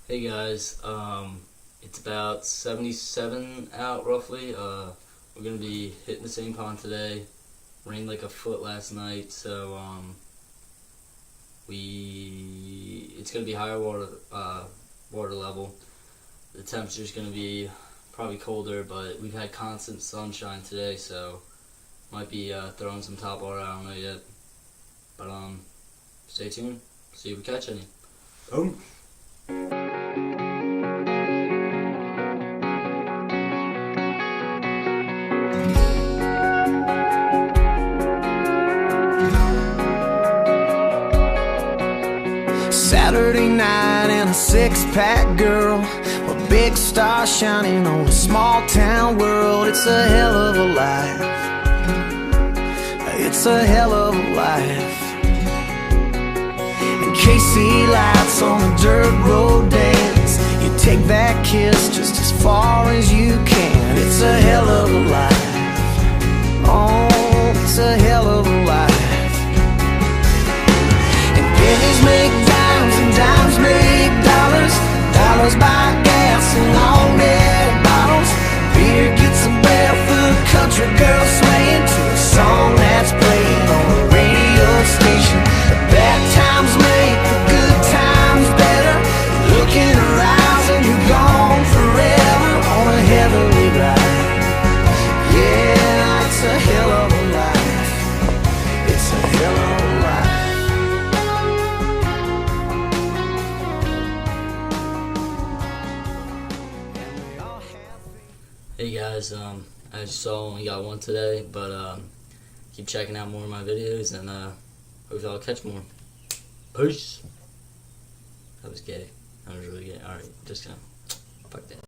Hey guys, it's about 77 out roughly. We're gonna be hitting the same pond today. Rained like a foot last night, so it's gonna be higher water level. The temperature's gonna be probably colder, but we've had constant sunshine today, so might be throwing some top water. I don't know yet, but stay tuned. See if we catch any. Boom. Saturday night and a six-pack girl, a big star shining on a small-town world. It's a hell of a life. It's a hell of a life. And KC lights on the dirt road dance. You take that kiss just as far as you can. It's a hell of a life. Oh, it's a hell of a life. And pennies make dimes and dimes make dollars. Dollars buy gas and all-neck bottles. Beer gets a barefoot country girl swaying to a song that's playing on the radio station. The bad times make the good times better. Look in her eyes and you're gone forever on a heavenly ride. Yeah, it's a hell of a life. It's a hell of a life. Hey guys, as you saw, only got one today, but keep checking out more of my videos, and hopefully I'll catch more. Peace. That was gay. That was really gay. Alright, just gonna fuck that.